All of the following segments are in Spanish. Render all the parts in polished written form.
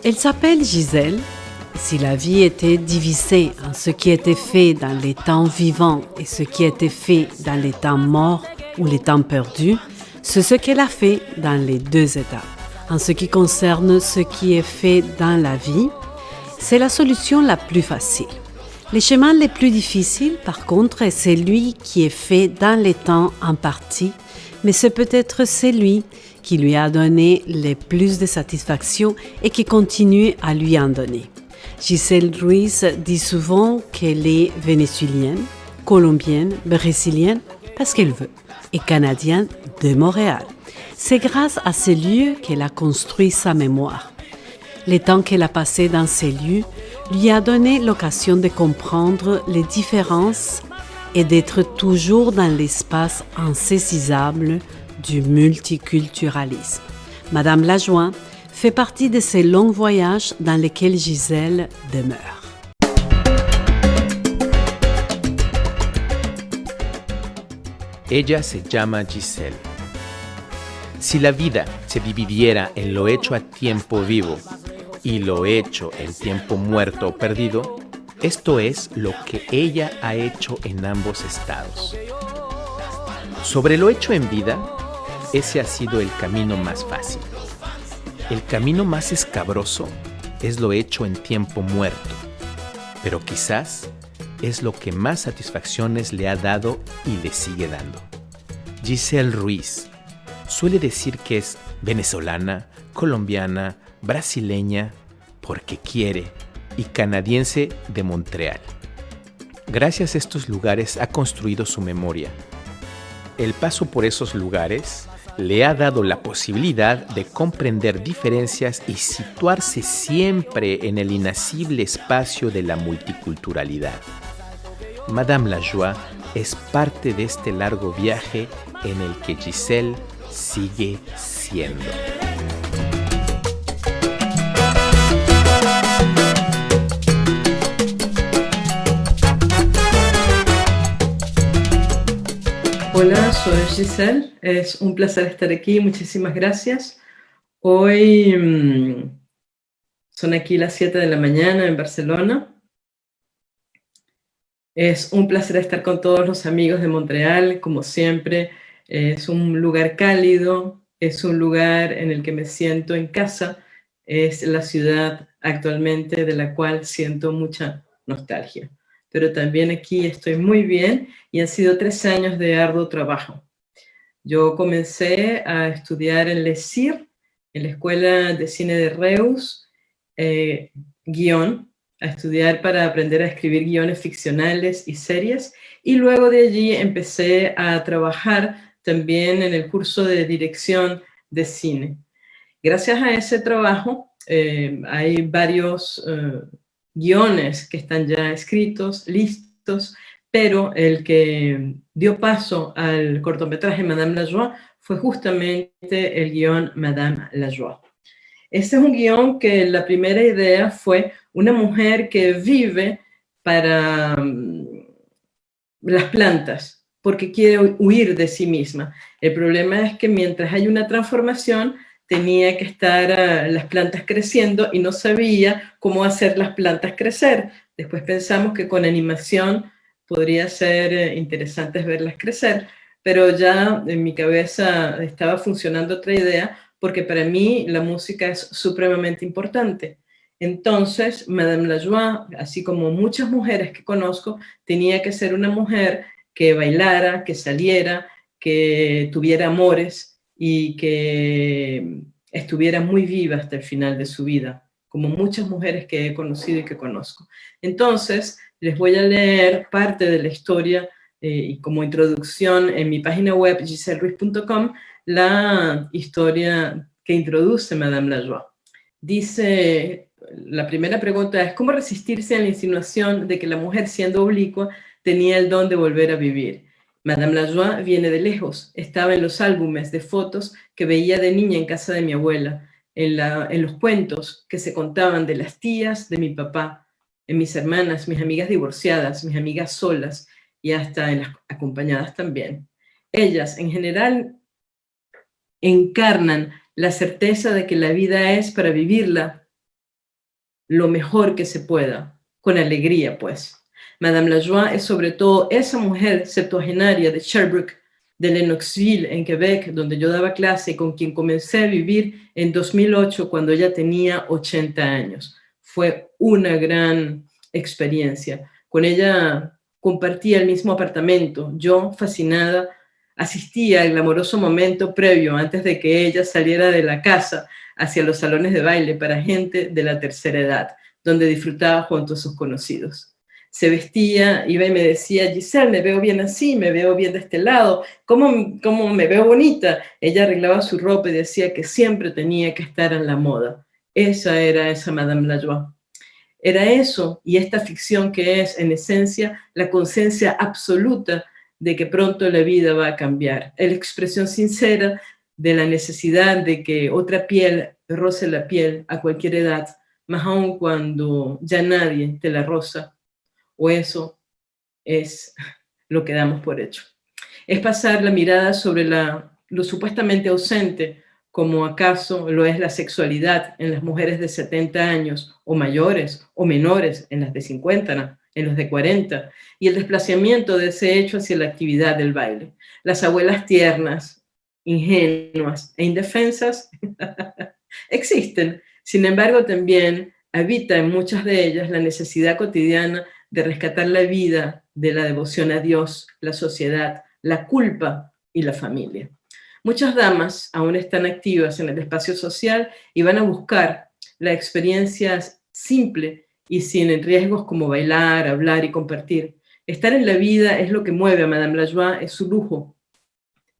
Elle s'appelle Gisèle. Si la vie était divisée en ce qui était fait dans les temps vivants et ce qui était fait dans les temps morts ou les temps perdus, c'est ce qu'elle a fait dans les deux étapes. En ce qui concerne ce qui est fait dans la vie, c'est la solution la plus facile. Le chemin le plus difficile, par contre, est celui qui est fait dans les temps en partie, mais c'est peut-être celui qui lui a donné le plus de satisfaction et qui continue à lui en donner. Gisèle Ruiz dit souvent qu'elle est vénézuélienne, colombienne, brésilienne, parce qu'elle veut, et canadienne de Montréal. C'est grâce à ces lieux qu'elle a construit sa mémoire. Le temps qu'elle a passé dans ces lieux lui a donné l'occasion de comprendre les différences et d'être toujours dans l'espace insaisissable du multiculturalisme. Madame Lajoie fait partie de ces longs voyages dans lesquels Gisèle demeure. Ella se llama Gisèle. Si la vida se dividiera en lo hecho a tiempo vivo y lo hecho en tiempo muerto o perdido, esto es lo que ella ha hecho en ambos estados. Sobre lo hecho en vida, ese ha sido el camino más fácil. El camino más escabroso es lo hecho en tiempo muerto, pero quizás es lo que más satisfacciones le ha dado y le sigue dando. Gisèle Ruiz suele decir que es venezolana, colombiana, brasileña, porque quiere, y canadiense de Montreal. Gracias a estos lugares ha construido su memoria. El paso por esos lugares le ha dado la posibilidad de comprender diferencias y situarse siempre en el inacible espacio de la multiculturalidad. Madame Lajoie es parte de este largo viaje en el que Gisèle sigue siendo. Hola, soy Gisèle. Es un placer estar aquí. Muchísimas gracias. Hoy son aquí las 7 de la mañana en Barcelona. Es un placer estar con todos los amigos de Montreal, como siempre. Es un lugar cálido, es un lugar en el que me siento en casa. Es la ciudad actualmente de la cual siento mucha nostalgia. Pero también aquí estoy muy bien y han sido 3 años de arduo trabajo. Yo comencé a estudiar en Les Cires, en la Escuela de Cine de Reus, guión, a estudiar para aprender a escribir guiones ficcionales y series, y luego de allí empecé a trabajar también en el curso de dirección de cine. Gracias a ese trabajo hay varios guiones que están ya escritos, listos, pero el que dio paso al cortometraje Madame Lajoie fue justamente el guión Madame Lajoie. Este es un guión que la primera idea fue una mujer que vive para las plantas, porque quiere huir de sí misma. El problema es que mientras hay una transformación, tenía que estar las plantas creciendo y no sabía cómo hacer las plantas crecer. Después pensamos que con animación podría ser interesante verlas crecer, pero ya en mi cabeza estaba funcionando otra idea, porque para mí la música es supremamente importante. Entonces, Madame Lajoie, así como muchas mujeres que conozco, tenía que ser una mujer que bailara, que saliera, que tuviera amores, y que estuviera muy viva hasta el final de su vida, como muchas mujeres que he conocido y que conozco. Entonces, les voy a leer parte de la historia y como introducción en mi página web giselruiz.com, la historia que introduce Madame Lajoie. Dice, la primera pregunta es, ¿cómo resistirse a la insinuación de que la mujer, siendo oblicua, tenía el don de volver a vivir? Madame Lajoie viene de lejos, estaba en los álbumes de fotos que veía de niña en casa de mi abuela, en los cuentos que se contaban de las tías de mi papá, en mis hermanas, mis amigas divorciadas, mis amigas solas y hasta en las acompañadas también. Ellas, en general, encarnan la certeza de que la vida es para vivirla lo mejor que se pueda, con alegría, pues. Madame Lajoie es sobre todo esa mujer septuagenaria de Sherbrooke, de Lennoxville, en Quebec, donde yo daba clase y con quien comencé a vivir en 2008 cuando ella tenía 80 años. Fue una gran experiencia. Con ella compartía el mismo apartamento. Yo, fascinada, asistía al glamoroso momento previo antes de que ella saliera de la casa hacia los salones de baile para gente de la tercera edad, donde disfrutaba junto a sus conocidos. Se vestía, iba y me decía, Giselle, me veo bien así, me veo bien de este lado, ¿cómo me veo bonita? Ella arreglaba su ropa y decía que siempre tenía que estar en la moda. Esa era esa Madame Lajoie. Era eso y esta ficción que es, en esencia, la conciencia absoluta de que pronto la vida va a cambiar. Es la expresión sincera de la necesidad de que otra piel roce la piel a cualquier edad, más aún cuando ya nadie te la roza, o eso es lo que damos por hecho. Es pasar la mirada sobre lo supuestamente ausente, como acaso lo es la sexualidad en las mujeres de 70 años, o mayores, o menores en las de 50, en los de 40, y el desplazamiento de ese hecho hacia la actividad del baile. Las abuelas tiernas, ingenuas e indefensas existen, sin embargo también habita en muchas de ellas la necesidad cotidiana de rescatar la vida de la devoción a Dios, la sociedad, la culpa y la familia. Muchas damas aún están activas en el espacio social y van a buscar la experiencia simple y sin riesgos como bailar, hablar y compartir. Estar en la vida es lo que mueve a Madame Lajoie, es su lujo.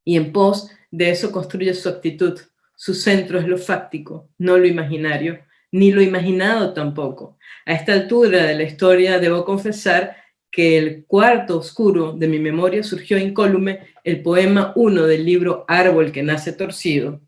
Y en pos de eso construye su actitud. Su centro es lo fáctico, no lo imaginario, ni lo imaginado tampoco. A esta altura de la historia debo confesar que el cuarto oscuro de mi memoria surgió incólume el poema 1 del libro Árbol que nace torcido,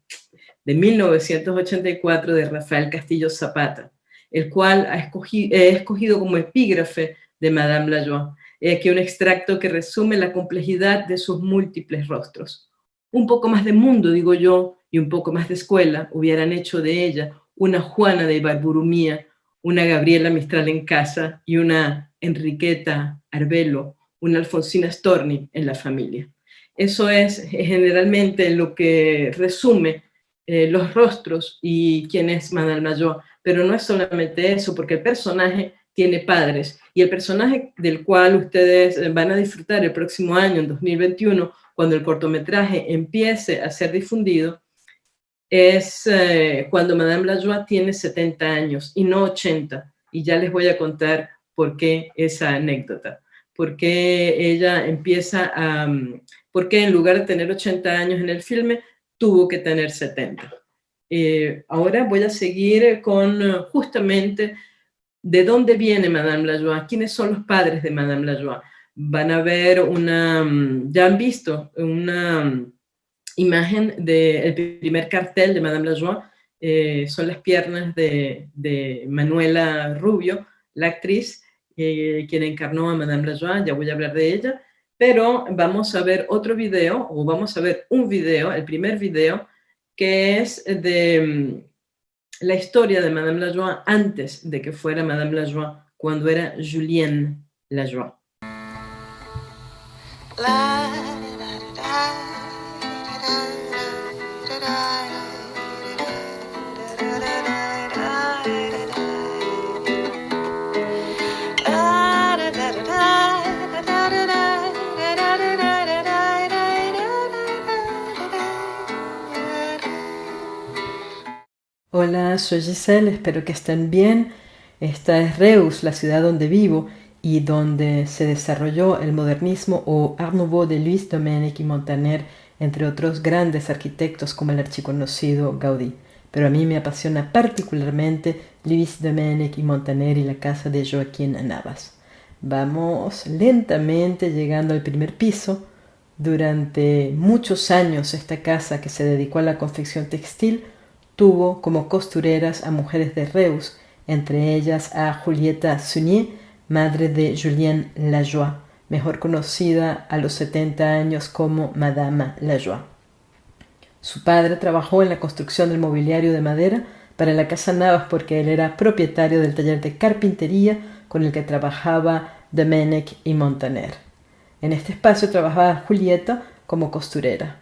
de 1984 de Rafael Castillo Zapata, el cual he escogido como epígrafe de Madame Lajoie. He aquí un extracto que resume la complejidad de sus múltiples rostros. Un poco más de mundo, digo yo, y un poco más de escuela hubieran hecho de ella una Juana de Ibarburumía, una Gabriela Mistral en casa y una Enriqueta Arbelo, una Alfonsina Storni en la familia. Eso es generalmente lo que resume los rostros y quién es Madame Lajoie, pero no es solamente eso, porque el personaje tiene padres y el personaje del cual ustedes van a disfrutar el próximo año, en 2021, cuando el cortometraje empiece a ser difundido, es cuando Madame Lajoie tiene 70 años y no 80, y ya les voy a contar por qué esa anécdota, por qué ella empieza a, por qué en lugar de tener 80 años en el filme, tuvo que tener 70. Ahora voy a seguir con justamente de dónde viene Madame Lajoie, quiénes son los padres de Madame Lajoie. Van a ver ya han visto una imagen del primer cartel de Madame Lajoie, son las piernas de Manuela Rubio, la actriz quien encarnó a Madame Lajoie, ya voy a hablar de ella, pero vamos a ver otro video, o vamos a ver un video, el primer video, que es de la historia de Madame Lajoie antes de que fuera Madame Lajoie, cuando era Julienne Lajoie. Hola, soy Giselle, espero que estén bien. Esta es Reus, la ciudad donde vivo y donde se desarrolló el modernismo o Art Nouveau de Louis Domènech y Montaner, entre otros grandes arquitectos como el archiconocido Gaudí. Pero a mí me apasiona particularmente Louis Domènech y Montaner y la casa de Joaquín Navas. Vamos lentamente llegando al primer piso. Durante muchos años esta casa, que se dedicó a la confección textil, tuvo como costureras a mujeres de Reus, entre ellas a Julieta Sunier, madre de Julienne Lajoie, mejor conocida a los 70 años como Madame Lajoie. Su padre trabajó en la construcción del mobiliario de madera, para la Casa Navas porque él era propietario del taller de carpintería con el que trabajaba Domenech y Montaner. En este espacio trabajaba Julieta como costurera.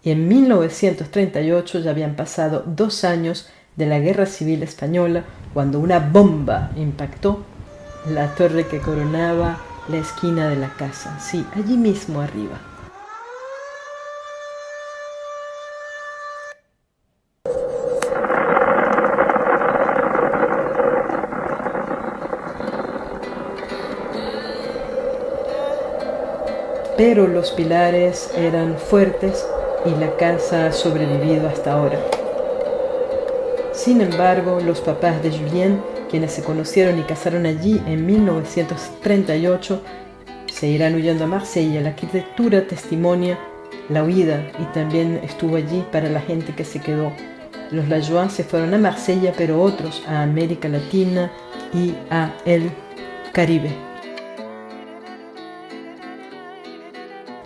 Y en 1938 ya habían pasado 2 años de la Guerra Civil Española cuando una bomba impactó la torre que coronaba la esquina de la casa, sí, allí mismo arriba. Pero los pilares eran fuertes y la casa ha sobrevivido hasta ahora. Sin embargo, los papás de Julien, quienes se conocieron y casaron allí en 1938, se irán huyendo a Marsella. La arquitectura testimonia la huida y también estuvo allí para la gente que se quedó. Los Lajoie se fueron a Marsella, pero otros a América Latina y a el Caribe.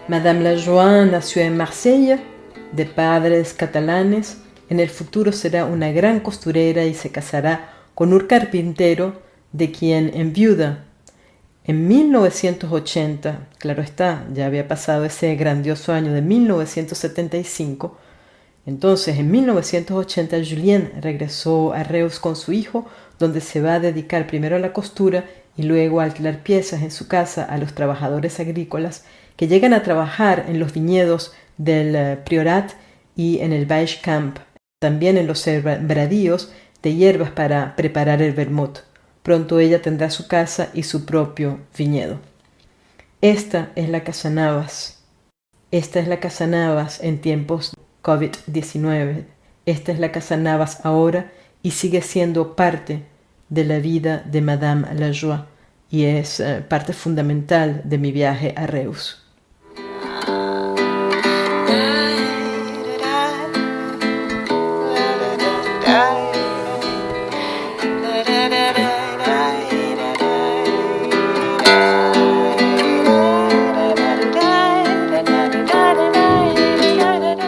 Madame Lajoie nació en Marsella, de padres catalanes. En el futuro será una gran costurera y se casará con un carpintero de quien enviuda. En 1980, claro está, ya había pasado ese grandioso año de 1975, entonces en 1980 Julien regresó a Reus con su hijo, donde se va a dedicar primero a la costura y luego a alquilar piezas en su casa a los trabajadores agrícolas que llegan a trabajar en los viñedos del Priorat y en el Baix Camp, también en los sembradíos de hierbas para preparar el vermut. Pronto ella tendrá su casa y su propio viñedo. Esta es la Casa Navas. Esta es la Casa Navas en tiempos COVID-19. Esta es la Casa Navas ahora y sigue siendo parte de la vida de Madame Lajoie y es parte fundamental de mi viaje a Reus.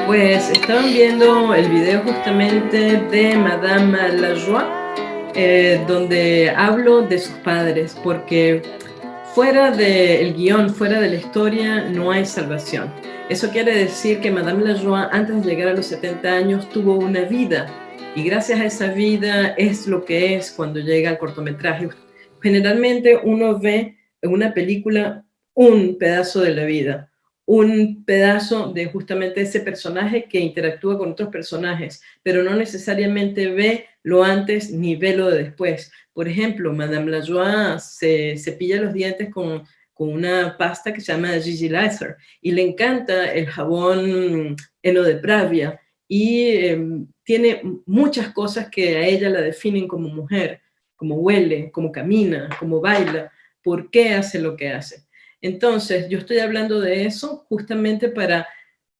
Pues estaban viendo el video justamente de Madame Lajoie, donde hablo de sus padres, porque fuera del guión, fuera de la historia, no hay salvación. Eso quiere decir que Madame Lajoie, antes de llegar a los 70 años, tuvo una vida, y gracias a esa vida es lo que es cuando llega al cortometraje. Generalmente uno ve en una película un pedazo de la vida, un pedazo de justamente ese personaje que interactúa con otros personajes, pero no necesariamente ve lo antes ni ve lo de después. Por ejemplo, Madame Lajoie se cepilla los dientes con una pasta que se llama Gigi Laser y le encanta el jabón Heno de Pravia y tiene muchas cosas que a ella la definen como mujer, como huele, como camina, como baila, por qué hace lo que hace. Entonces, yo estoy hablando de eso justamente para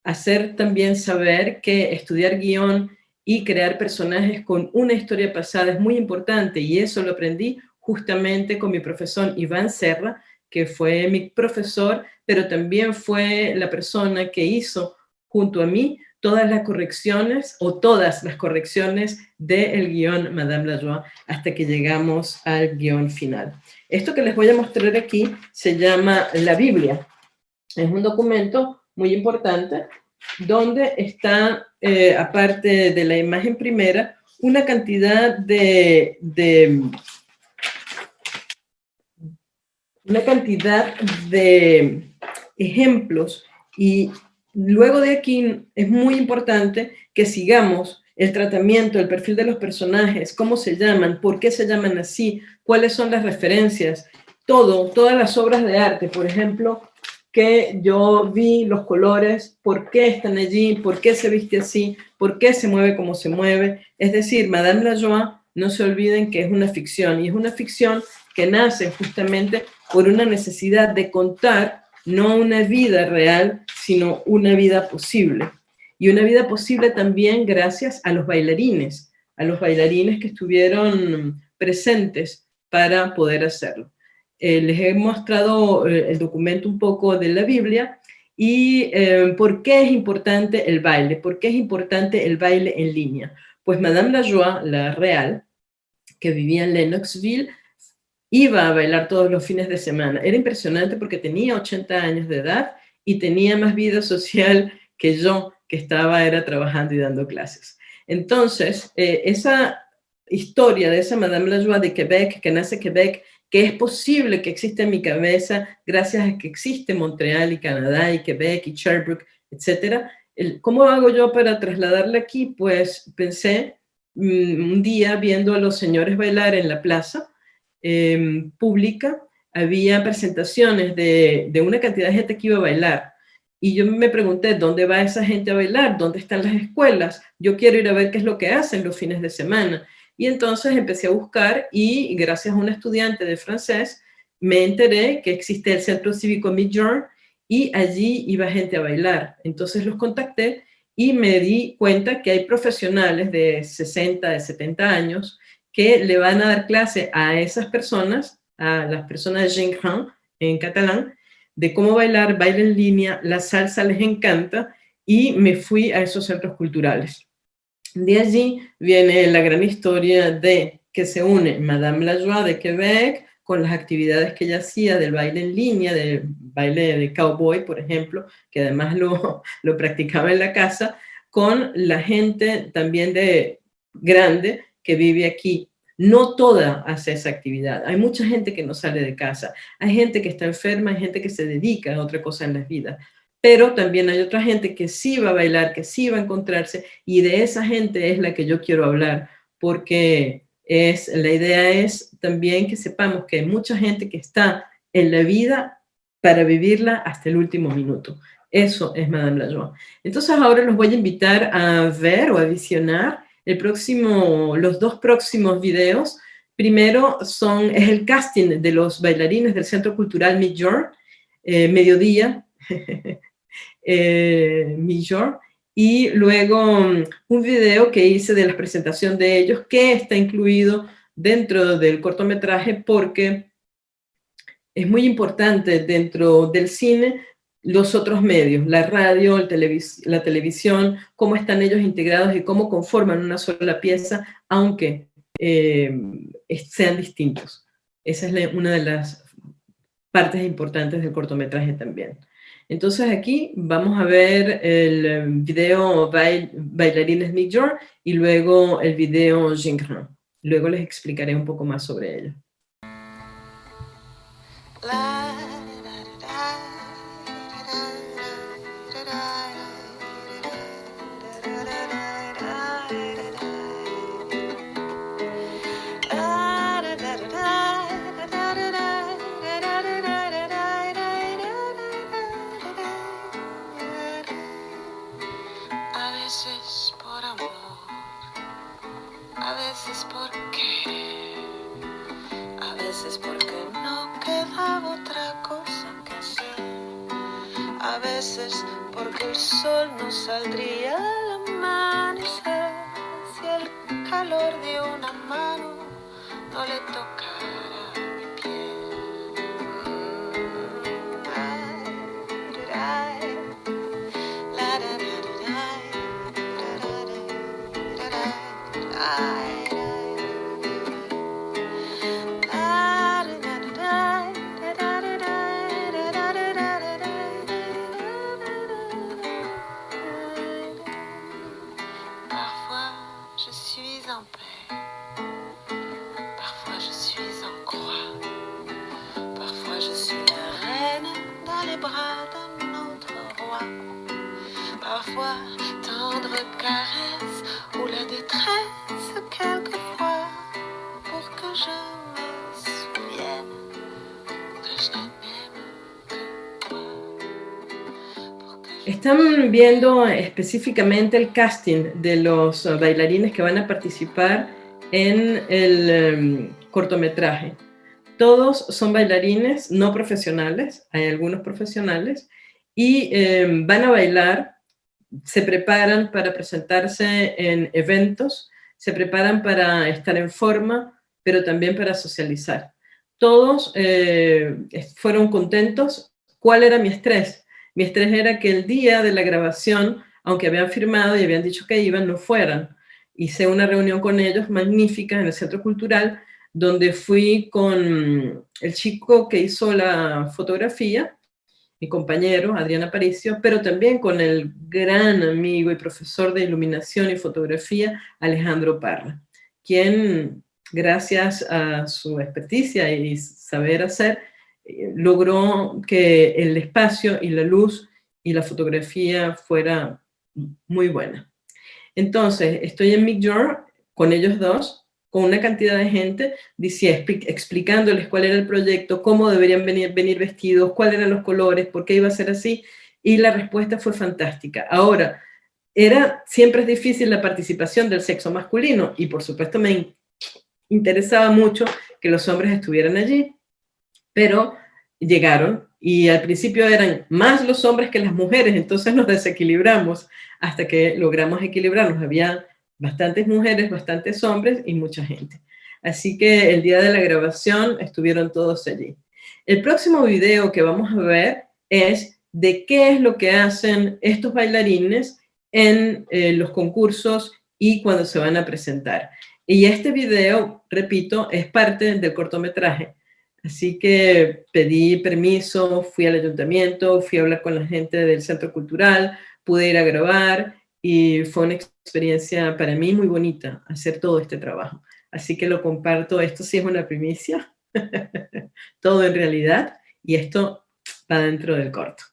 hacer también saber que estudiar guión y crear personajes con una historia pasada es muy importante, y eso lo aprendí justamente con mi profesor Iván Serra, que fue mi profesor, pero también fue la persona que hizo junto a mí todas las correcciones del guión Madame Lajoie hasta que llegamos al guión final. Esto que les voy a mostrar aquí se llama la Biblia. Es un documento muy importante donde está, aparte de la imagen primera, una cantidad de ejemplos, y luego de aquí es muy importante que sigamos el tratamiento, el perfil de los personajes, cómo se llaman, por qué se llaman así, cuáles son las referencias, todas las obras de arte, por ejemplo, que yo vi los colores, por qué están allí, por qué se viste así, por qué se mueve como se mueve. Es decir, Madame Lajoie, no se olviden que es una ficción, y es una ficción que nace justamente por una necesidad de contar no una vida real, sino una vida posible. Y una vida posible también gracias a los bailarines que estuvieron presentes para poder hacerlo. Les he mostrado el documento un poco de la Biblia y por qué es importante el baile, por qué es importante el baile en línea. Pues Madame Lajoie, la real, que vivía en Lennoxville, iba a bailar todos los fines de semana. Era impresionante porque tenía 80 años de edad y tenía más vida social que yo, que era trabajando y dando clases. Entonces, esa historia de esa Madame Lajoie de Quebec, que nace Quebec, que es posible que exista en mi cabeza gracias a que existe Montreal y Canadá y Quebec y Sherbrooke, etc. ¿Cómo hago yo para trasladarla aquí? Pues pensé un día viendo a los señores bailar en la plaza pública, había presentaciones de una cantidad de gente que iba a bailar. Y yo me pregunté, ¿dónde va esa gente a bailar? ¿Dónde están las escuelas? Yo quiero ir a ver qué es lo que hacen los fines de semana. Y entonces empecé a buscar y gracias a un estudiante de francés me enteré que existe el Centro Cívico Midjourn y allí iba gente a bailar. Entonces los contacté y me di cuenta que hay profesionales de 60, de 70 años que le van a dar clase a esas personas, a las personas de Gingran en catalán, de cómo bailar, baile en línea, la salsa les encanta y me fui a esos centros culturales. De allí viene la gran historia de que se une Madame Lajoie de Quebec con las actividades que ella hacía del baile en línea, del baile de cowboy, por ejemplo, que además lo practicaba en la casa, con la gente también de grande que vive aquí. No toda hace esa actividad. Hay mucha gente que no sale de casa. Hay gente que está enferma, hay gente que se dedica a otra cosa en la vida. Pero también hay otra gente que sí va a bailar, que sí va a encontrarse, y de esa gente es la que yo quiero hablar, porque la idea es también que sepamos que hay mucha gente que está en la vida para vivirla hasta el último minuto. Eso es Madame Lajoie. Entonces ahora los voy a invitar a ver o a visionar los dos próximos videos. Primero es el casting de los bailarines del Centro Cultural Midjourn, mediodía, Midjourn, y luego un video que hice de la presentación de ellos, que está incluido dentro del cortometraje porque es muy importante dentro del cine los otros medios, la radio, la televisión, cómo están ellos integrados y cómo conforman una sola pieza, aunque sean distintos. Esa es una de las partes importantes del cortometraje también. Entonces aquí vamos a ver el video Bailarines Midjourn y luego el video Gingran. Luego les explicaré un poco más sobre ello. Porque el sol no saldría al amanecer si el calor de una mano no le tocara mi piel. Están viendo específicamente el casting de los bailarines que van a participar en el cortometraje. Todos son bailarines no profesionales, hay algunos profesionales, y van a bailar, se preparan para presentarse en eventos, se preparan para estar en forma, pero también para socializar. Todos fueron contentos. ¿Cuál era mi estrés? Mi estrés era que el día de la grabación, aunque habían firmado y habían dicho que iban, no fueran. hice una reunión con ellos magnífica en el Centro Cultural, donde fui con el chico que hizo la fotografía, mi compañero Adrián Aparicio, pero también con el gran amigo y profesor de iluminación y fotografía Alejandro Parra, quien, gracias a su experticia y saber hacer, logró que el espacio y la luz y la fotografía fuera muy buena. Entonces, estoy en Midjourney con ellos dos, con una cantidad de gente, explicándoles cuál era el proyecto, cómo deberían venir vestidos, cuáles eran los colores, por qué iba a ser así, y la respuesta fue fantástica. Ahora, siempre es difícil la participación del sexo masculino, y por supuesto me interesaba mucho que los hombres estuvieran allí, pero llegaron, y al principio eran más los hombres que las mujeres, entonces nos desequilibramos hasta que logramos equilibrarnos. Había bastantes mujeres, bastantes hombres y mucha gente. Así que el día de la grabación estuvieron todos allí. El próximo video que vamos a ver es de qué es lo que hacen estos bailarines en los concursos y cuando se van a presentar. Y este video, repito, es parte del cortometraje. Así que pedí permiso, fui al ayuntamiento, fui a hablar con la gente del Centro Cultural, pude ir a grabar y fue una experiencia para mí muy bonita hacer todo este trabajo. Así que lo comparto, esto sí es una primicia, todo en realidad, y esto va dentro del corto.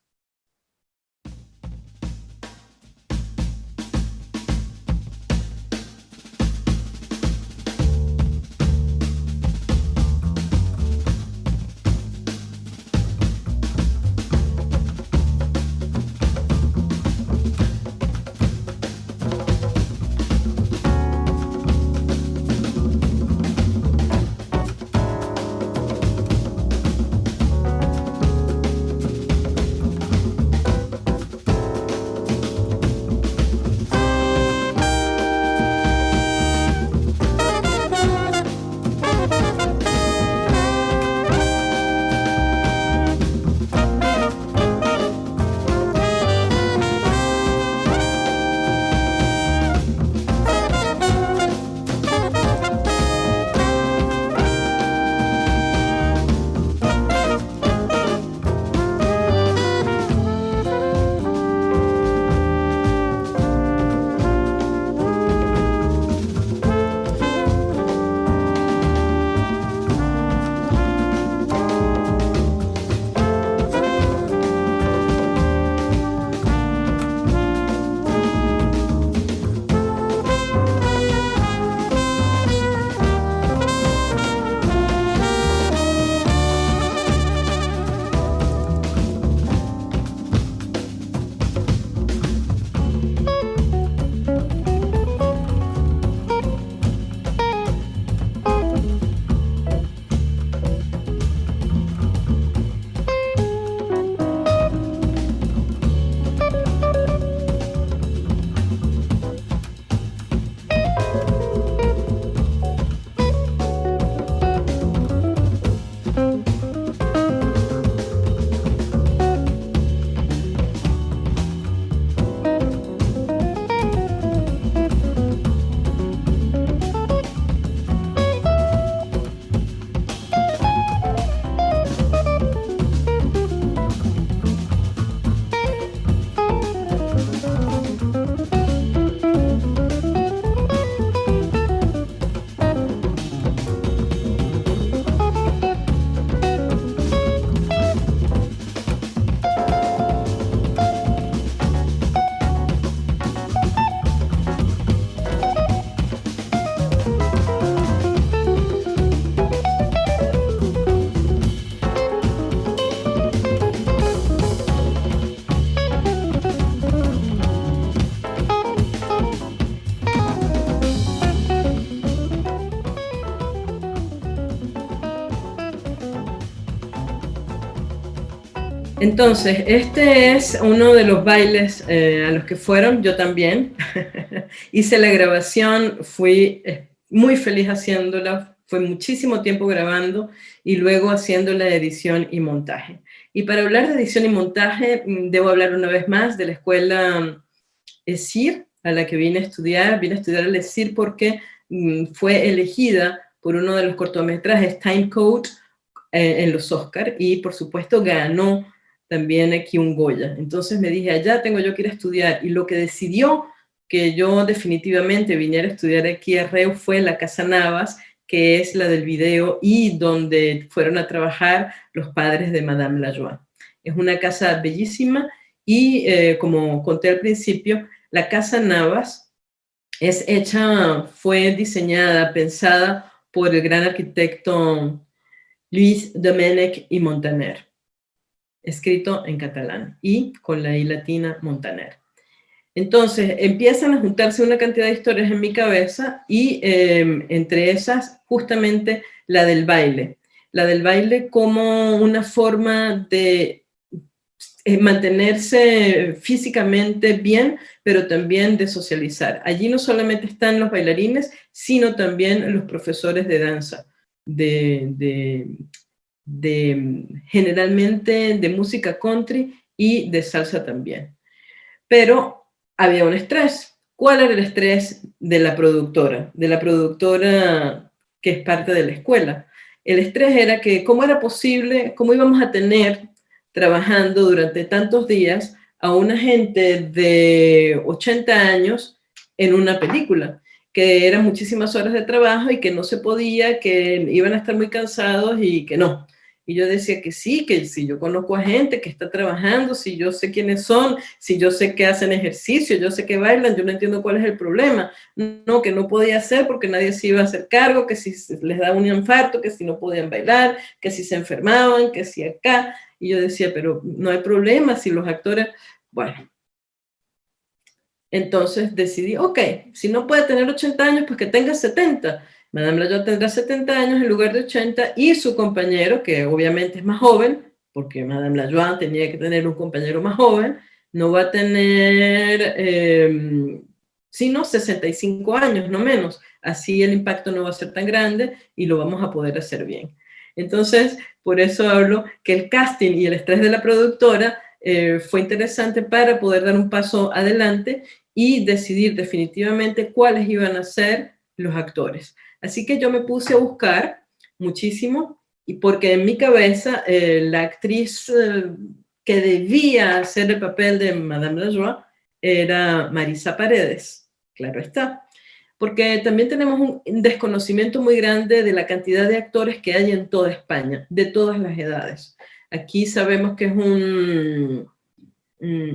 Entonces, este es uno de los bailes a los que fueron, yo también. Hice la grabación, fui muy feliz haciéndola, fue muchísimo tiempo grabando y luego haciendo la edición y montaje. Y para hablar de edición y montaje, debo hablar una vez más de la escuela ESIR, a la que vine a estudiar el ESIR porque fue elegida por uno de los cortometrajes Time Code en los Oscars y por supuesto ganó también aquí un Goya. Entonces me dije, allá tengo yo que ir a estudiar, y lo que decidió que yo definitivamente viniera a estudiar aquí a Reus fue la Casa Navas, que es la del video y donde fueron a trabajar los padres de Madame Lajoie. Es una casa bellísima y como conté al principio, la Casa Navas fue diseñada, pensada por el gran arquitecto Lluís Domènech i Montaner, escrito en catalán y con la I latina Montaner. Entonces empiezan a juntarse una cantidad de historias en mi cabeza y entre esas justamente la del baile como una forma de mantenerse físicamente bien, pero también de socializar. Allí no solamente están los bailarines, sino también los profesores de danza, generalmente de música country y de salsa también. Pero había un estrés. ¿Cuál era el estrés de la productora? De la productora que es parte de la escuela. El estrés era que cómo era posible, cómo íbamos a tener trabajando durante tantos días a una gente de 80 años en una película, que eran muchísimas horas de trabajo y que no se podía, que iban a estar muy cansados y que no. Y yo decía que sí, que si yo conozco a gente que está trabajando, si yo sé quiénes son, si yo sé que hacen ejercicio, yo sé que bailan, yo no entiendo cuál es el problema. No, que no podía hacer porque nadie se iba a hacer cargo, que si les daba un infarto, que si no podían bailar, que si se enfermaban, que si acá. Y yo decía, pero no hay problema si los actores... Bueno, entonces decidí, ok, si no puede tener 80 años, pues que tenga 70. Madame Lajoie tendrá 70 años en lugar de 80 y su compañero, que obviamente es más joven, porque Madame Lajoie tenía que tener un compañero más joven, no va a tener sino 65 años, no menos. Así el impacto no va a ser tan grande y lo vamos a poder hacer bien. Entonces, por eso hablo que el casting y el estrés de la productora fue interesante para poder dar un paso adelante y decidir definitivamente cuáles iban a ser los actores. Así que yo me puse a buscar muchísimo, y porque en mi cabeza la actriz que debía hacer el papel de Madame Lajoie era Marisa Paredes, claro está. Porque también tenemos un desconocimiento muy grande de la cantidad de actores que hay en toda España, de todas las edades. Aquí sabemos que es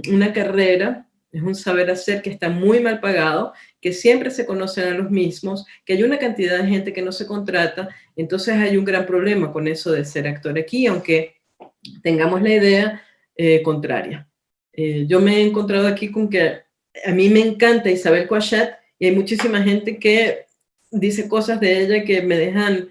una carrera, es un saber hacer que está muy mal pagado, que siempre se conocen a los mismos, que hay una cantidad de gente que no se contrata, entonces hay un gran problema con eso de ser actor aquí, aunque tengamos la idea contraria. Yo me he encontrado aquí con que a mí me encanta Isabel Coixet y hay muchísima gente que dice cosas de ella que me dejan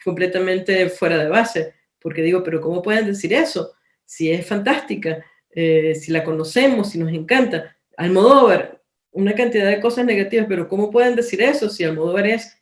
completamente fuera de base, porque digo, pero ¿cómo pueden decir eso? Si es fantástica, si la conocemos, si nos encanta. Almodóvar, una cantidad de cosas negativas, pero ¿cómo pueden decir eso si Almodóvar es?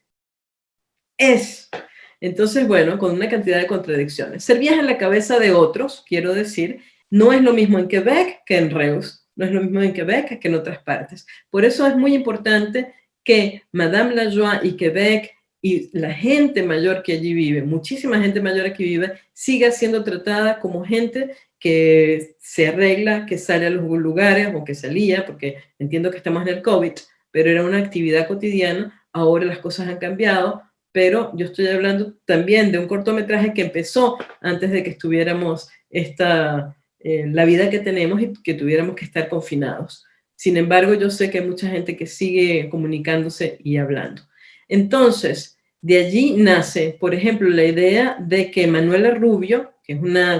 Entonces, bueno, con una cantidad de contradicciones. Ser vieja en la cabeza de otros, quiero decir, no es lo mismo en Quebec que en Reus, no es lo mismo en Quebec que en otras partes. Por eso es muy importante que Madame Lajoie y Quebec y la gente mayor que allí vive, muchísima gente mayor que vive, siga siendo tratada como gente que se arregla, que sale a los lugares o que salía, porque entiendo que estamos en el COVID, pero era una actividad cotidiana. Ahora las cosas han cambiado, pero yo estoy hablando también de un cortometraje que empezó antes de que estuviéramos la vida que tenemos y que tuviéramos que estar confinados. Sin embargo, yo sé que hay mucha gente que sigue comunicándose y hablando. Entonces, de allí nace, por ejemplo, la idea de que Manuela Rubio, que es una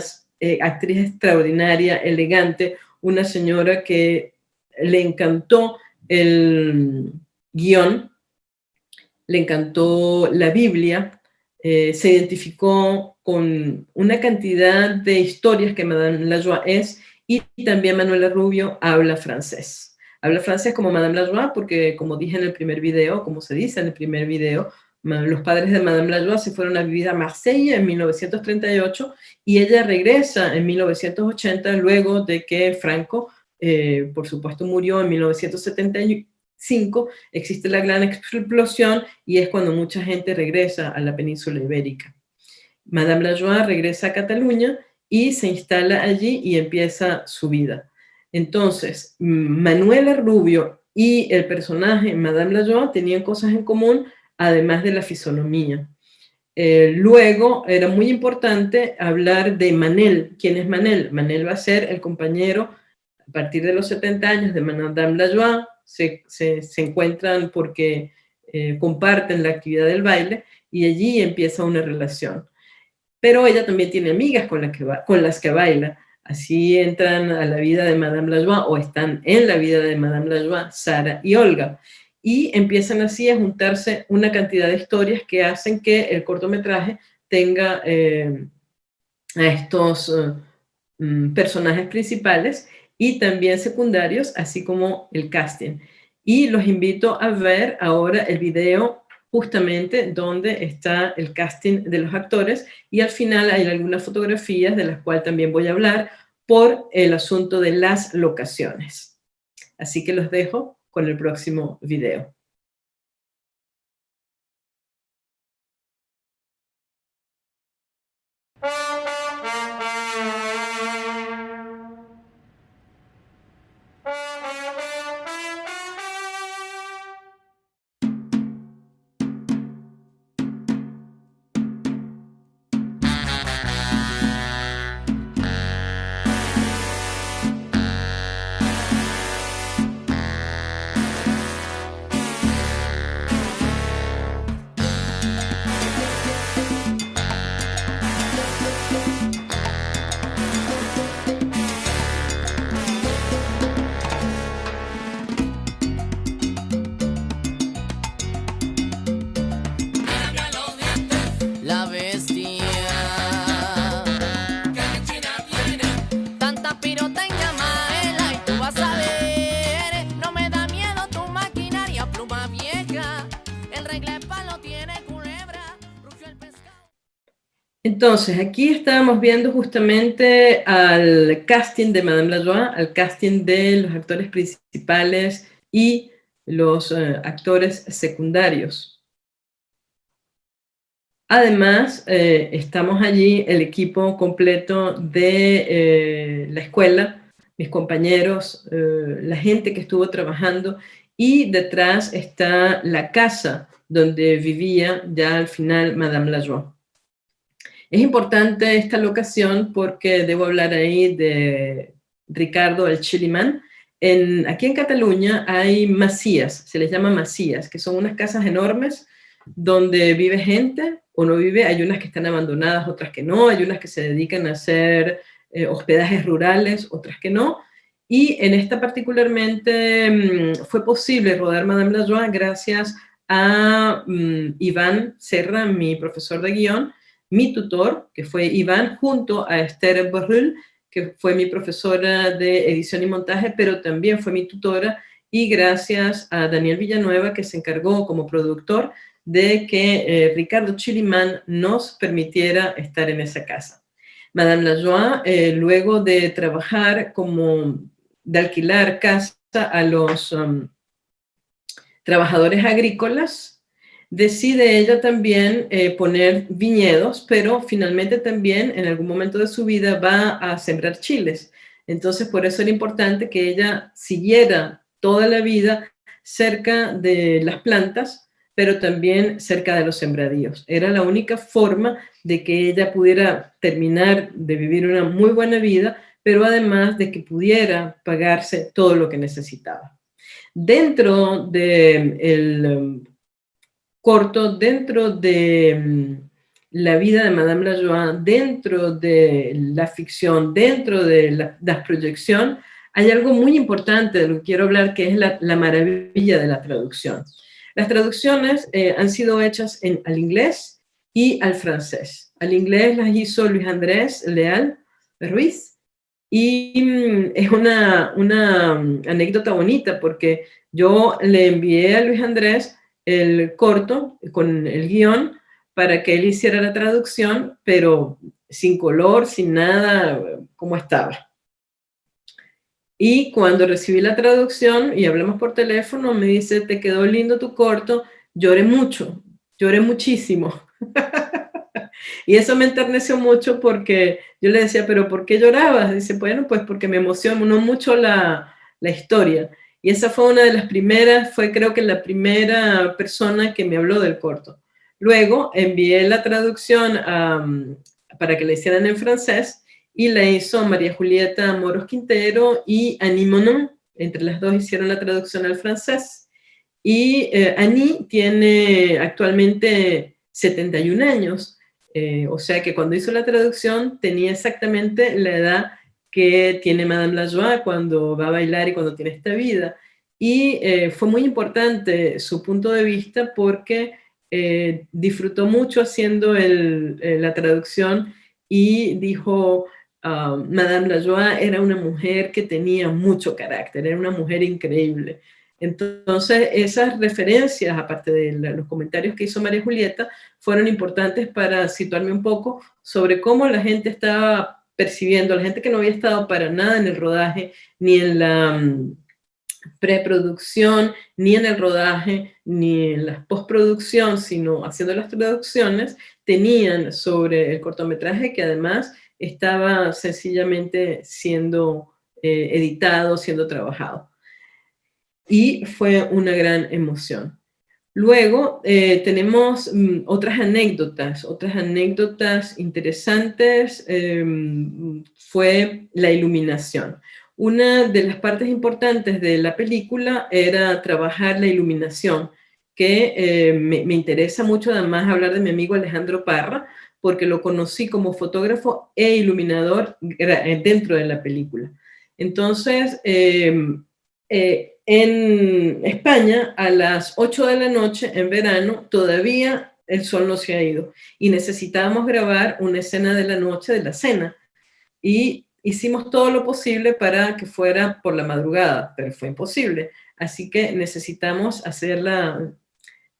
actriz extraordinaria, elegante, una señora que le encantó el guión, le encantó la Biblia, se identificó con una cantidad de historias que Madame Lajoie es, y también Manuela Rubio habla francés. Habla francés como Madame Lajoie porque, como dije en el primer video, como se dice en el primer video, los padres de Madame Lajoie se fueron a vivir a Marsella en 1938 y ella regresa en 1980 luego de que Franco por supuesto murió en 1975, existe la gran explosión y es cuando mucha gente regresa a la península ibérica. Madame Lajoie regresa a Cataluña y se instala allí y empieza su vida. Entonces, Manuela Rubio y el personaje Madame Lajoie tenían cosas en común, además de la fisonomía. Luego era muy importante hablar de Manel. ¿Quién es Manel? Manel va a ser el compañero a partir de los 70 años de Madame Lajoie. Se encuentran porque comparten la actividad del baile y allí empieza una relación. Pero ella también tiene amigas con las que baila. Así entran a la vida de Madame Lajoie, o están en la vida de Madame Lajoie, Sara y Olga. Y empiezan así a juntarse una cantidad de historias que hacen que el cortometraje tenga a estos personajes principales y también secundarios, así como el casting. Y los invito a ver ahora el video justamente donde está el casting de los actores, y al final hay algunas fotografías de las cuales también voy a hablar por el asunto de las locaciones. Así que los dejo con el próximo video. Entonces, aquí estábamos viendo justamente al casting de Madame Lajoie, al casting de los actores principales y los actores secundarios. Además, estamos allí el equipo completo de la escuela, mis compañeros, la gente que estuvo trabajando, y detrás está la casa donde vivía ya al final Madame Lajoie. Es importante esta locación porque debo hablar ahí de Ricardo el Chiliman. Aquí en Cataluña hay masías, se les llama masías, que son unas casas enormes donde vive gente o no vive. Hay unas que están abandonadas, otras que no. Hay unas que se dedican a hacer hospedajes rurales, otras que no. Y en esta particularmente fue posible rodar Madame Lajoie gracias a Iván Serra, mi profesor de guión, mi tutor, que fue Iván, junto a Esther Borrell, que fue mi profesora de edición y montaje, pero también fue mi tutora, y gracias a Daniel Villanueva, que se encargó como productor de que Ricardo Chiliman nos permitiera estar en esa casa. Madame Lajoie, luego de trabajar de alquilar casa a los trabajadores agrícolas, decide ella también poner viñedos, pero finalmente también en algún momento de su vida va a sembrar chiles. Entonces, por eso era importante que ella siguiera toda la vida cerca de las plantas, pero también cerca de los sembradíos. Era la única forma de que ella pudiera terminar de vivir una muy buena vida, pero además de que pudiera pagarse todo lo que necesitaba. Dentro del corto, dentro de la vida de Madame Lajoie, dentro de la ficción, dentro de la proyección, hay algo muy importante de lo que quiero hablar, que es la maravilla de la traducción. Las traducciones han sido hechas al inglés y al francés. Al inglés las hizo Luis Andrés Leal Ruiz, y es una anécdota bonita porque yo le envié a Luis Andrés el corto con el guión para que él hiciera la traducción, pero sin color, sin nada, como estaba. Y cuando recibí la traducción y hablamos por teléfono, me dice, te quedó lindo tu corto, lloré mucho, lloré muchísimo. Y eso me enterneció mucho porque yo le decía, pero ¿por qué llorabas? Dice, bueno, pues porque me emocionó mucho la historia. Y esa fue una de las primeras, fue creo que la primera persona que me habló del corto. Luego envié la traducción para que la hicieran en francés y la hizo María Julieta Moros Quintero y Annie Monon. Entre las dos hicieron la traducción al francés. Y Annie tiene actualmente 71 años, o sea que cuando hizo la traducción tenía exactamente la edad que tiene Madame Lajoie cuando va a bailar y cuando tiene esta vida. Y fue muy importante su punto de vista porque disfrutó mucho haciendo la traducción y dijo, Madame Lajoie era una mujer que tenía mucho carácter, era una mujer increíble. Entonces, esas referencias, aparte de los comentarios que hizo María Julieta, fueron importantes para situarme un poco sobre cómo la gente estaba percibiendo, la gente que no había estado para nada en el rodaje, ni en la preproducción, ni en el rodaje, ni en la postproducción, sino haciendo las traducciones, tenían sobre el cortometraje que además estaba sencillamente siendo editado, siendo trabajado. Y fue una gran emoción. Luego tenemos otras anécdotas interesantes, fue la iluminación. Una de las partes importantes de la película era trabajar la iluminación, que me interesa mucho además hablar de mi amigo Alejandro Parra, porque lo conocí como fotógrafo e iluminador dentro de la película. Entonces, en España, a las 8 de la noche en verano, todavía el sol no se ha ido y necesitábamos grabar una escena de la noche de la cena. Y hicimos todo lo posible para que fuera por la madrugada, pero fue imposible. Así que necesitábamos hacerla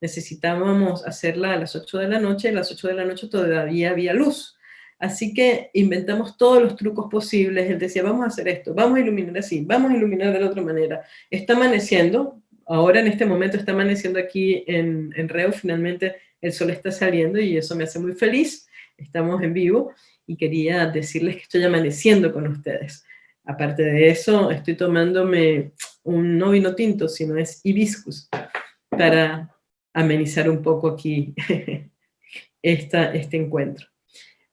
a las 8 de la noche, y a las 8 de la noche todavía había luz. Así que inventamos todos los trucos posibles. Él decía, vamos a hacer esto, vamos a iluminar así, vamos a iluminar de la otra manera. Está amaneciendo, ahora en este momento está amaneciendo aquí en Reo, finalmente el sol está saliendo y eso me hace muy feliz. Estamos en vivo y quería decirles que estoy amaneciendo con ustedes. Aparte de eso, estoy tomándome no vino tinto, sino es hibiscus, para amenizar un poco aquí este encuentro.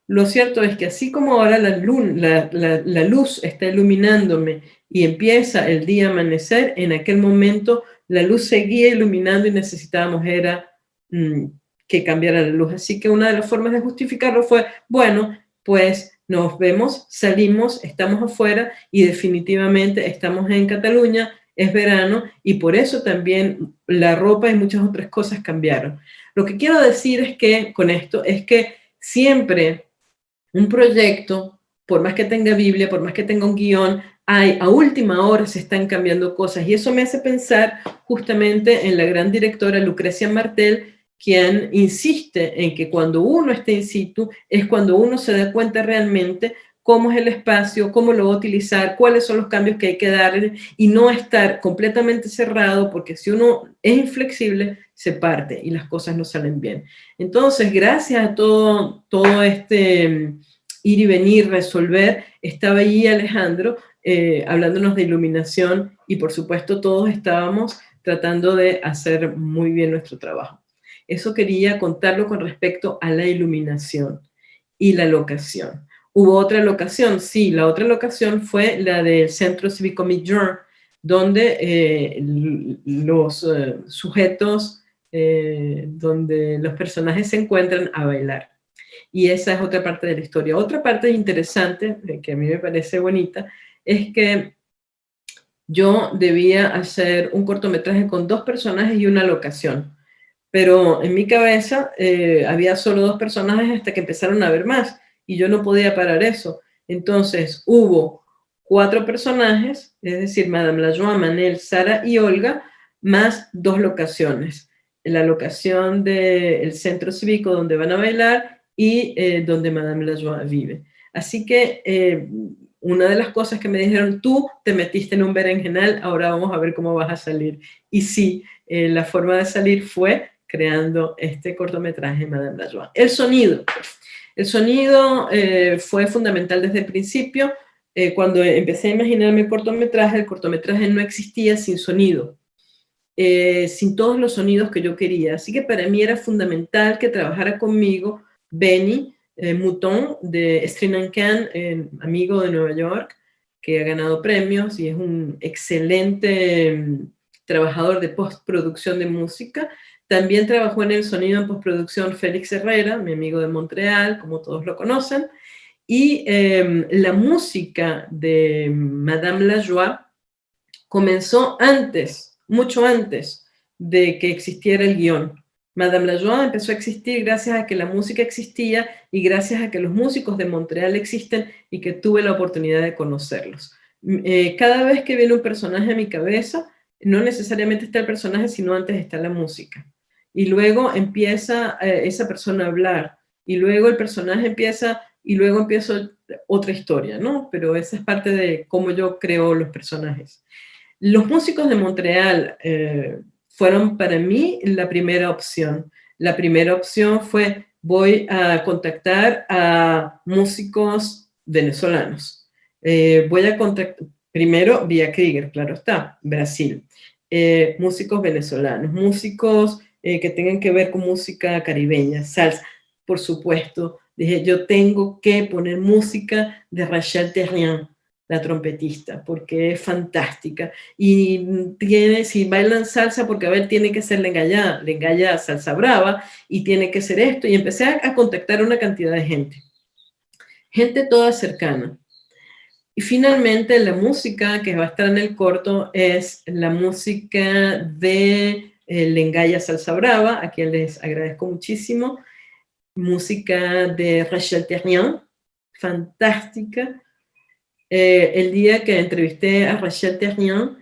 Lo cierto es que así como ahora la luz está iluminándome y empieza el día a amanecer, en aquel momento la luz seguía iluminando y necesitábamos que cambiara la luz. Así que una de las formas de justificarlo fue, bueno, pues nos vemos, salimos, estamos afuera y definitivamente estamos en Cataluña, es verano y por eso también la ropa y muchas otras cosas cambiaron. Lo que quiero decir es que con esto es que siempre un proyecto, por más que tenga Biblia, por más que tenga un guión, a última hora se están cambiando cosas. Y eso me hace pensar justamente en la gran directora Lucrecia Martel, quien insiste en que cuando uno está in situ es cuando uno se da cuenta realmente cómo es el espacio, cómo lo va a utilizar, cuáles son los cambios que hay que darle y no estar completamente cerrado, porque si uno es inflexible, se parte y las cosas no salen bien. Entonces, gracias a todo este ir y venir, resolver, estaba allí Alejandro hablándonos de iluminación y por supuesto todos estábamos tratando de hacer muy bien nuestro trabajo. Eso quería contarlo con respecto a la iluminación y la locación. ¿Hubo otra locación? Sí, la otra locación fue la del Centro Cívico Migjorn, donde los sujetos, donde los personajes se encuentran a bailar. Y esa es otra parte de la historia. Otra parte interesante, que a mí me parece bonita, es que yo debía hacer un cortometraje con 2 personajes y una locación. Pero en mi cabeza había solo 2 personajes hasta que empezaron a haber más y yo no podía parar eso. Entonces hubo 4 personajes, es decir, Madame Lajoie, Manel, Sara y Olga, más 2 locaciones. La locación del centro cívico donde van a bailar y donde Madame Lajoie vive. Así que una de las cosas que me dijeron, tú te metiste en un berenjenal, ahora vamos a ver cómo vas a salir. Y sí, la forma de salir fue creando este cortometraje, Madame la Joie. El sonido fue fundamental desde el principio. Cuando empecé a imaginarme el cortometraje no existía sin sonido, sin todos los sonidos que yo quería. Así que para mí era fundamental que trabajara conmigo Benny Mouton de Sri Lankan, amigo de Nueva York, que ha ganado premios y es un excelente trabajador de postproducción de música. También trabajó en el sonido en postproducción Félix Herrera, mi amigo de Montreal, como todos lo conocen. Y la música de Madame la Joie comenzó antes, mucho antes de que existiera el guión. Madame la Joie empezó a existir gracias a que la música existía y gracias a que los músicos de Montreal existen y que tuve la oportunidad de conocerlos. Cada vez que viene un personaje a mi cabeza, no necesariamente está el personaje, sino antes está la música. Y luego empieza esa persona a hablar, y luego el personaje empieza, y luego empieza otra historia, ¿no? Pero esa es parte de cómo yo creo los personajes. Los músicos de Montreal fueron para mí la primera opción. La primera opción fue, voy a contactar a músicos venezolanos. Voy a contactar, primero, Vía Krieger, claro está, Brasil. Músicos venezolanos, músicos que tengan que ver con música caribeña, salsa, por supuesto. Dije, yo tengo que poner música de Rachel Terrien, la trompetista, porque es fantástica. Y si bailan salsa, porque a ver, tiene que ser Lengaya salsa brava, y tiene que ser esto. Y empecé a contactar a una cantidad de gente toda cercana. Y finalmente la música que va a estar en el corto es la música de Lengaya Salsa Brava, a quien les agradezco muchísimo. Música de Rachel Terrien, fantástica. El día que entrevisté a Rachel Terrien,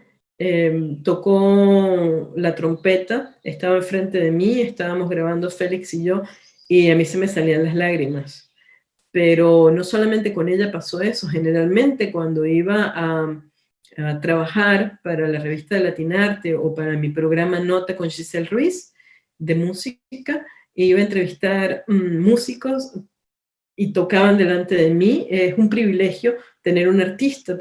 tocó la trompeta, estaba enfrente de mí, estábamos grabando Félix y yo, y a mí se me salían las lágrimas. Pero no solamente con ella pasó eso, generalmente cuando iba a trabajar para la revista de Latinarte o para mi programa Nota con Giselle Ruiz de música, iba a entrevistar músicos y tocaban delante de mí. Es un privilegio tener un artista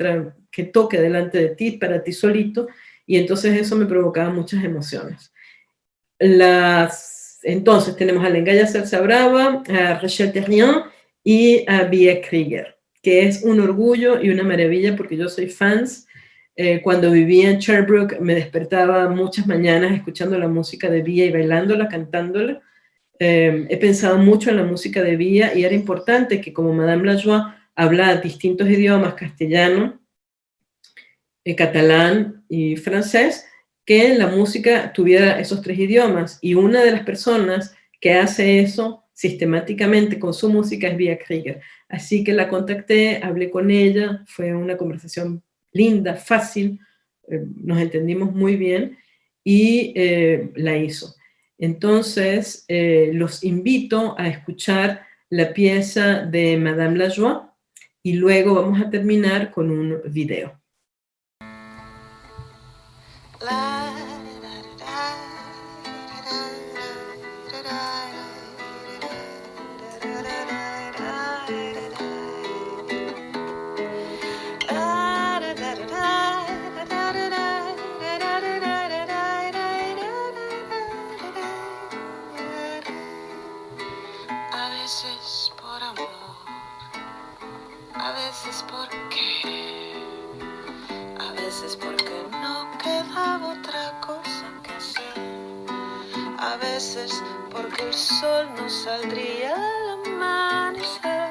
que toque delante de ti, para ti solito, y entonces eso me provocaba muchas emociones. Entonces tenemos a Lengaya Salsa Brava, a Rachel Terrien y a Vía Krieger, que es un orgullo y una maravilla porque yo soy fans. Cuando vivía en Sherbrooke me despertaba muchas mañanas escuchando la música de Vía y bailándola, cantándola. He pensado mucho en la música de Vía y era importante que, como Madame la Joie habla distintos idiomas, castellano, catalán y francés, que la música tuviera esos tres idiomas. Y una de las personas que hace eso sistemáticamente con su música es Vía Krieger. Así que la contacté, hablé con ella, fue una conversación linda, fácil, nos entendimos muy bien y la hizo. Entonces, los invito a escuchar la pieza de Madame la Joie y luego vamos a terminar con un video. A veces por amor, a veces por querer, a veces porque no quedaba otra cosa que hacer, a veces porque el sol no saldría al amanecer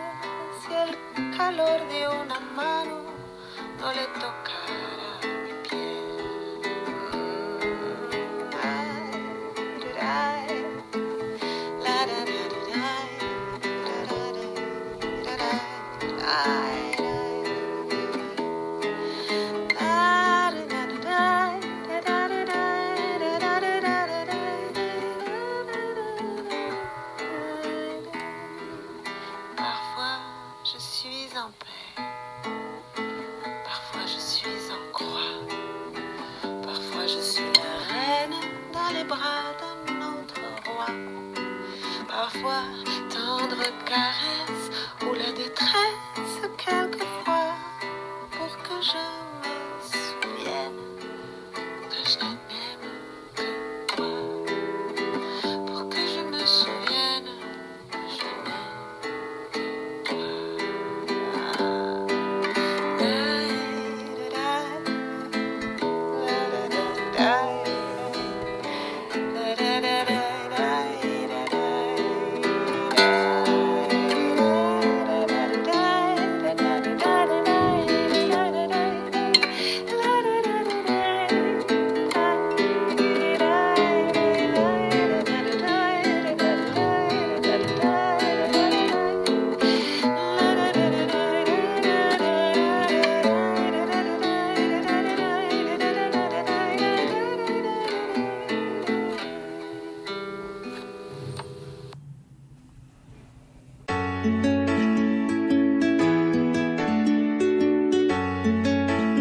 si el calor de una mano no le tocara mi piel. Parfois je suis en paix bras d'un autre roi. Parfois, tendre caresse ou la détresse quelquefois, pour que je me souvienne que je n'aime que toi. Pour que je me souvienne que je n'aime que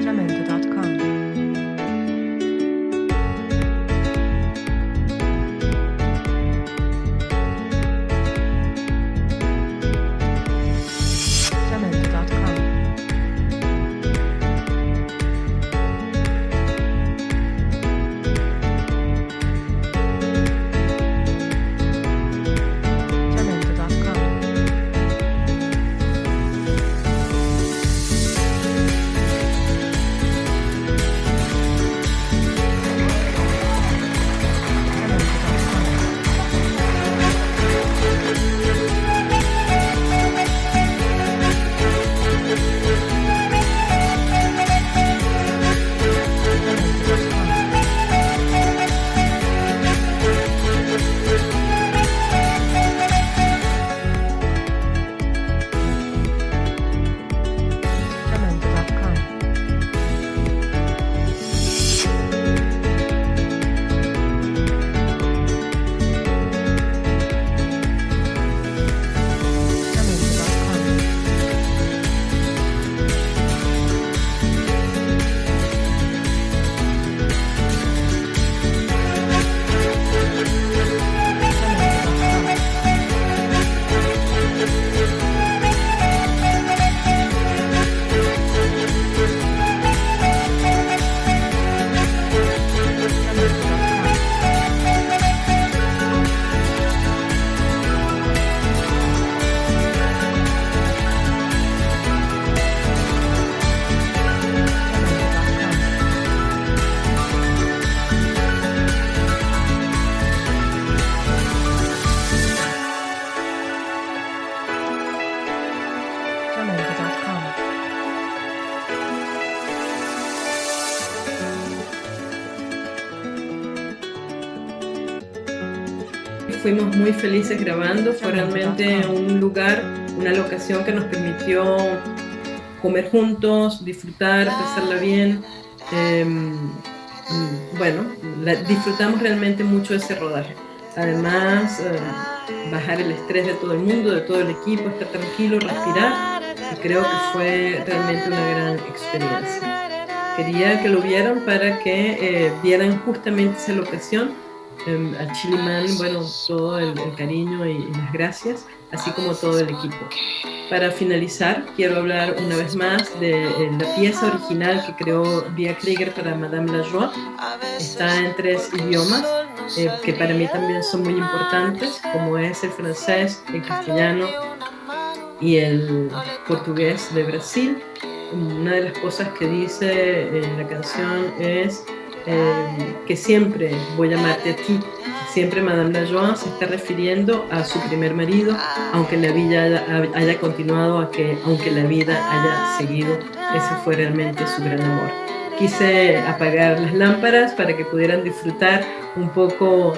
Jamendo.com. Jamendo.com. Jamendo.com. Jamendo.com. Fuimos muy felices grabando, fue realmente un lugar, una locación que nos permitió comer juntos, disfrutar, pasarla bien. Bueno, disfrutamos realmente mucho ese rodaje. Además, bajar el estrés de todo el mundo, de todo el equipo, estar tranquilo, respirar, y creo que fue realmente una gran experiencia. Quería que lo vieran para que vieran justamente esa locación. A Chiliman, bueno, todo el cariño y las gracias, así como todo el equipo. Para finalizar, quiero hablar una vez más de la pieza original que creó Via Krieger para Madame Lajoie. Está en 3 idiomas, que para mí también son muy importantes, como es el francés, el castellano y el portugués de Brasil. Una de las cosas que dice la canción es que siempre voy a amarte a ti. Siempre Madame Lajoie se está refiriendo a su primer marido, aunque la vida haya continuado, aunque la vida haya seguido. Ese fue realmente su gran amor. Quise apagar las lámparas para que pudieran disfrutar un poco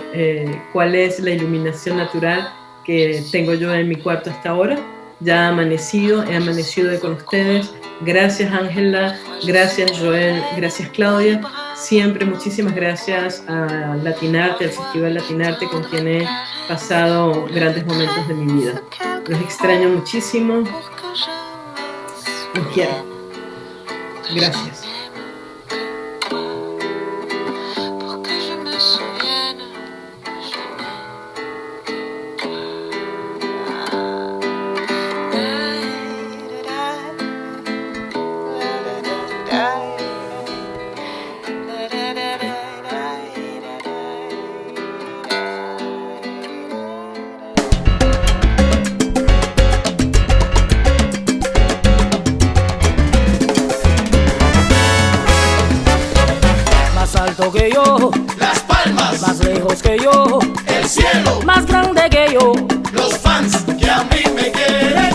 cuál es la iluminación natural que tengo yo en mi cuarto hasta ahora. Ya ha amanecido, he amanecido con ustedes. Gracias Ángela, gracias Joel, gracias Claudia. Siempre muchísimas gracias a Latinarte, al Festival Latinarte, con quien he pasado grandes momentos de mi vida. Los extraño muchísimo. Los quiero. Gracias. Pour que je me souvienne alto que yo, las palmas, más lejos que yo, el cielo, más grande que yo. los fans que a mí me quieren.